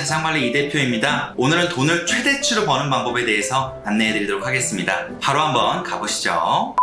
자산관리 이 대표입니다. 오늘은 돈을 최대치로 버는 방법에 대해서 안내해 드리도록 하겠습니다. 바로 한번 가보시죠.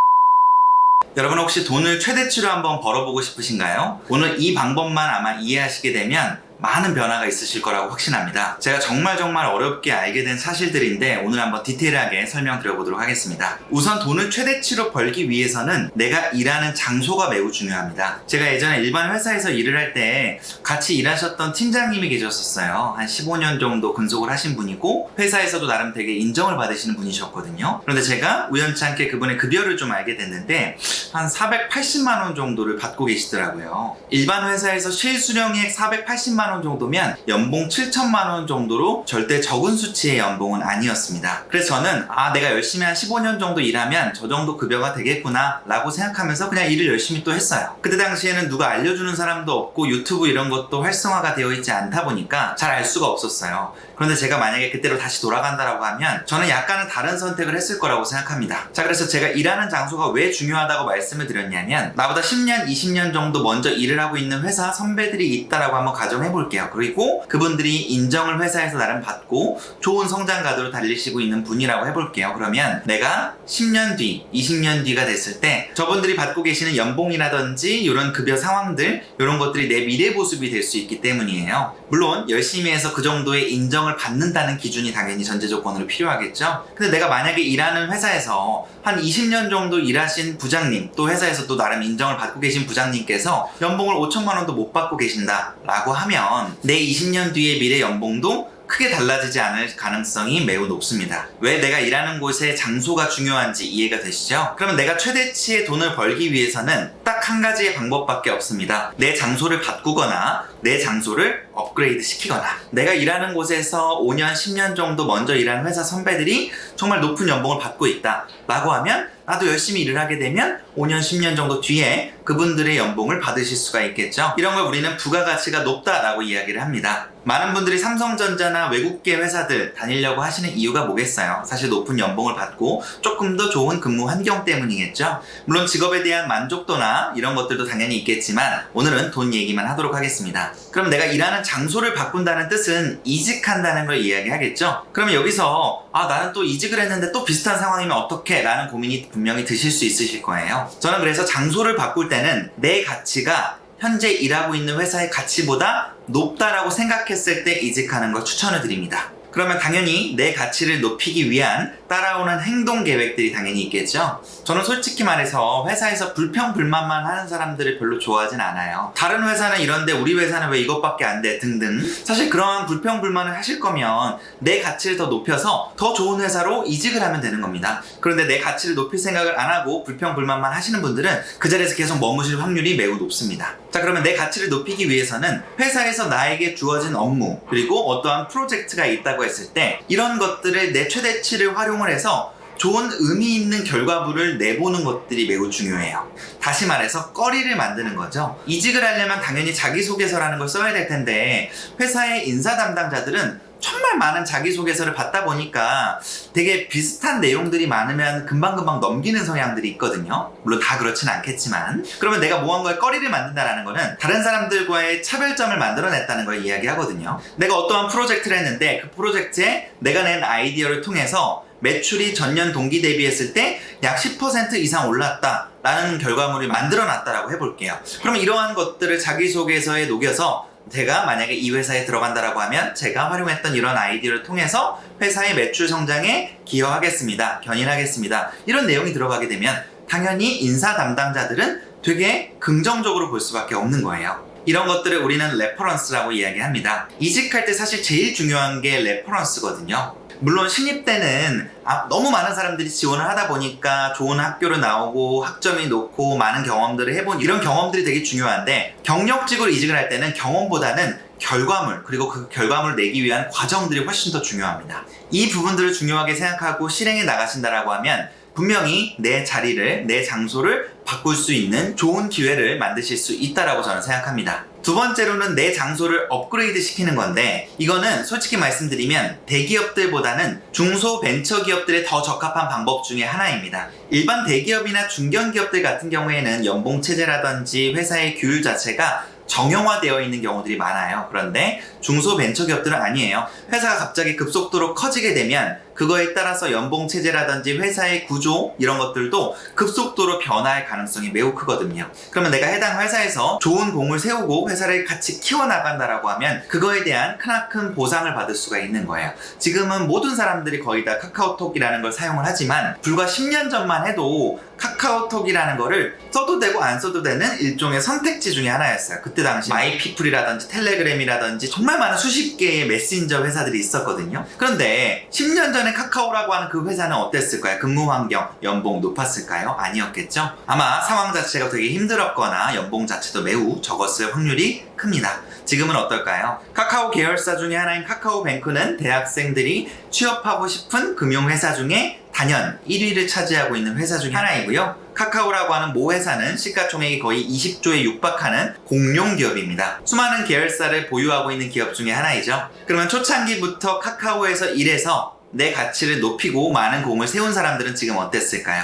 여러분 혹시 돈을 최대치로 한번 벌어보고 싶으신가요? 오늘 이 방법만 아마 이해하시게 되면 많은 변화가 있으실 거라고 확신합니다. 제가 정말 어렵게 알게 된 사실들인데 오늘 한번 디테일하게 설명드려보도록 하겠습니다. 우선 돈을 최대치로 벌기 위해서는 내가 일하는 장소가 매우 중요합니다. 제가 예전에 일반 회사에서 일을 할 때 같이 일하셨던 팀장님이 계셨었어요. 한 15년 정도 근속을 하신 분이고 회사에서도 나름 되게 인정을 받으시는 분이셨거든요. 그런데 제가 우연치 않게 그분의 급여를 좀 알게 됐는데 한 480만 원 정도를 받고 계시더라고요. 일반 회사에서 실수령액 480만 원 정도면 연봉 7천만 원 정도로 절대 적은 수치의 연봉은 아니었습니다. 그래서 저는 내가 열심히 한 15년 정도 일하면 저 정도 급여가 되겠구나 라고 생각하면서 그냥 일을 열심히 또 했어요. 그때 당시에는 누가 알려주는 사람도 없고 유튜브 이런 것도 활성화가 되어 있지 않다 보니까 잘 알 수가 없었어요. 그런데 제가 만약에 그때로 다시 돌아간다라고 하면 저는 약간은 다른 선택을 했을 거라고 생각합니다. 자, 그래서 제가 일하는 장소가 왜 중요하다고 말씀을 드렸냐면 나보다 10년, 20년 정도 먼저 일을 하고 있는 회사 선배들이 있다라고 한번 가정해 볼게요. 그리고 그분들이 인정을 회사에서 나름 받고 좋은 성장 가도로 달리시고 있는 분이라고 해볼게요. 그러면 내가 10년 뒤, 20년 뒤가 됐을 때 저분들이 받고 계시는 연봉이라든지 이런 급여 상황들 이런 것들이 내 미래 모습이 될 수 있기 때문이에요. 물론 열심히 해서 그 정도의 인정을 받는다는 기준이 당연히 전제 조건으로 필요하겠죠. 근데 내가 만약에 일하는 회사에서 한 20년 정도 일하신 부장님, 또 회사에서 또 나름 인정을 받고 계신 부장님께서 연봉을 5천만 원도 못 받고 계신다 라고 하면 내 20년 뒤의 미래 연봉도 크게 달라지지 않을 가능성이 매우 높습니다. 왜 내가 일하는 곳의 장소가 중요한지 이해가 되시죠? 그러면 내가 최대치의 돈을 벌기 위해서는 딱 한 가지의 방법밖에 없습니다. 내 장소를 바꾸거나 내 장소를 업그레이드 시키거나 내가 일하는 곳에서 5년, 10년 정도 먼저 일하는 회사 선배들이 정말 높은 연봉을 받고 있다 라고 하면 나도 열심히 일을 하게 되면 5년, 10년 정도 뒤에 그분들의 연봉을 받으실 수가 있겠죠. 이런 걸 우리는 부가가치가 높다라고 이야기를 합니다. 많은 분들이 삼성전자나 외국계 회사들 다니려고 하시는 이유가 뭐겠어요? 사실 높은 연봉을 받고 조금 더 좋은 근무 환경 때문이겠죠. 물론 직업에 대한 만족도나 이런 것들도 당연히 있겠지만 오늘은 돈 얘기만 하도록 하겠습니다. 그럼 내가 일하는 장소를 바꾼다는 뜻은 이직한다는 걸 이야기하겠죠. 그러면 여기서 나는 또 이직을 했는데 또 비슷한 상황이면 어떡해? 라는 고민이 분명히 드실 수 있으실 거예요. 저는 그래서 장소를 바꿀 때는 내 가치가 현재 일하고 있는 회사의 가치보다 높다라고 생각했을 때 이직하는 걸 추천을 드립니다. 그러면 당연히 내 가치를 높이기 위한 따라오는 행동 계획들이 당연히 있겠죠. 저는 솔직히 말해서 회사에서 불평불만만 하는 사람들을 별로 좋아하진 않아요. 다른 회사는 이런데 우리 회사는 왜 이것밖에 안 돼 등등. 사실 그러한 불평불만을 하실 거면 내 가치를 더 높여서 더 좋은 회사로 이직을 하면 되는 겁니다. 그런데 내 가치를 높일 생각을 안 하고 불평불만만 하시는 분들은 그 자리에서 계속 머무실 확률이 매우 높습니다. 자, 그러면 내 가치를 높이기 위해서는 회사에서 나에게 주어진 업무 그리고 어떠한 프로젝트가 있다고 했을 때 이런 것들을 내 최대치를 활용을 해서 좋은 의미 있는 결과물을 내보는 것들이 매우 중요해요. 다시 말해서 꺼리를 만드는 거죠. 이직을 하려면 당연히 자기소개서라는 걸 써야 될 텐데 회사의 인사 담당자들은 정말 많은 자기소개서를 받다 보니까 되게 비슷한 내용들이 많으면 금방금방 넘기는 성향들이 있거든요. 물론 다 그렇진 않겠지만 그러면 내가 무언가의 꺼리를 만든다는 거는 다른 사람들과의 차별점을 만들어냈다는 걸 이야기하거든요. 내가 어떠한 프로젝트를 했는데 그 프로젝트에 내가 낸 아이디어를 통해서 매출이 전년 동기 대비했을 때 약 10% 이상 올랐다 라는 결과물을 만들어 놨다라고 해볼게요. 그러면 이러한 것들을 자기소개서에 녹여서 제가 만약에 이 회사에 들어간다라고 하면 제가 활용했던 이런 아이디어를 통해서 회사의 매출 성장에 기여하겠습니다. 견인하겠습니다. 이런 내용이 들어가게 되면 당연히 인사 담당자들은 되게 긍정적으로 볼 수밖에 없는 거예요. 이런 것들을 우리는 레퍼런스라고 이야기합니다. 이직할 때 사실 제일 중요한 게 레퍼런스거든요. 물론 신입 때는 너무 많은 사람들이 지원을 하다 보니까 좋은 학교를 나오고 학점이 높고 많은 경험들을 해본 이런 경험들이 되게 중요한데 경력직으로 이직을 할 때는 경험보다는 결과물 그리고 그 결과물을 내기 위한 과정들이 훨씬 더 중요합니다. 이 부분들을 중요하게 생각하고 실행해 나가신다라고 하면 분명히 내 자리를, 내 장소를 바꿀 수 있는 좋은 기회를 만드실 수 있다라고 저는 생각합니다. 두 번째로는 내 장소를 업그레이드 시키는 건데 이거는 솔직히 말씀드리면 대기업들보다는 중소벤처기업들에 더 적합한 방법 중에 하나입니다. 일반 대기업이나 중견기업들 같은 경우에는 연봉체제라든지 회사의 규율 자체가 정형화되어 있는 경우들이 많아요. 그런데 중소벤처기업들은 아니에요. 회사가 갑자기 급속도로 커지게 되면 그거에 따라서 연봉 체제라든지 회사의 구조 이런 것들도 급속도로 변화할 가능성이 매우 크거든요. 그러면 내가 해당 회사에서 좋은 공을 세우고 회사를 같이 키워나간다라고 하면 그거에 대한 크나큰 보상을 받을 수가 있는 거예요. 지금은 모든 사람들이 거의 다 카카오톡이라는 걸 사용을 하지만 불과 10년 전만 해도 카카오톡이라는 거를 써도 되고 안 써도 되는 일종의 선택지 중에 하나였어요. 그때 당시 마이피플이라든지 텔레그램이라든지 정말 많은 수십 개의 메신저 회사들이 있었거든요. 그런데 10년 전에 카카오라고 하는 그 회사는 어땠을까요? 근무 환경, 연봉 높았을까요? 아니었겠죠? 아마 상황 자체가 되게 힘들었거나 연봉 자체도 매우 적었을 확률이 큽니다. 지금은 어떨까요? 카카오 계열사 중에 하나인 카카오뱅크는 대학생들이 취업하고 싶은 금융회사 중에 단연 1위를 차지하고 있는 회사 중에 하나이고요. 카카오라고 하는 모 회사는 시가총액이 거의 20조에 육박하는 공룡 기업입니다. 수많은 계열사를 보유하고 있는 기업 중에 하나이죠. 그러면 초창기부터 카카오에서 일해서 내 가치를 높이고 많은 공을 세운 사람들은 지금 어땠을까요?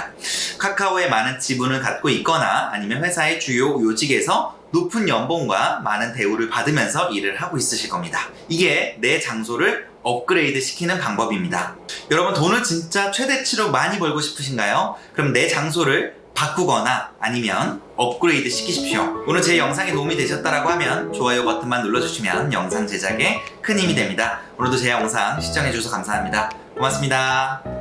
카카오에 많은 지분을 갖고 있거나 아니면 회사의 주요 요직에서 높은 연봉과 많은 대우를 받으면서 일을 하고 있으실 겁니다. 이게 내 장소를 업그레이드 시키는 방법입니다. 여러분 돈을 진짜 최대치로 많이 벌고 싶으신가요? 그럼 내 장소를 바꾸거나 아니면 업그레이드 시키십시오. 오늘 제 영상이 도움이 되셨다라고 하면 좋아요 버튼만 눌러주시면 영상 제작에 큰 힘이 됩니다. 오늘도 제 영상 시청해주셔서 감사합니다. 고맙습니다.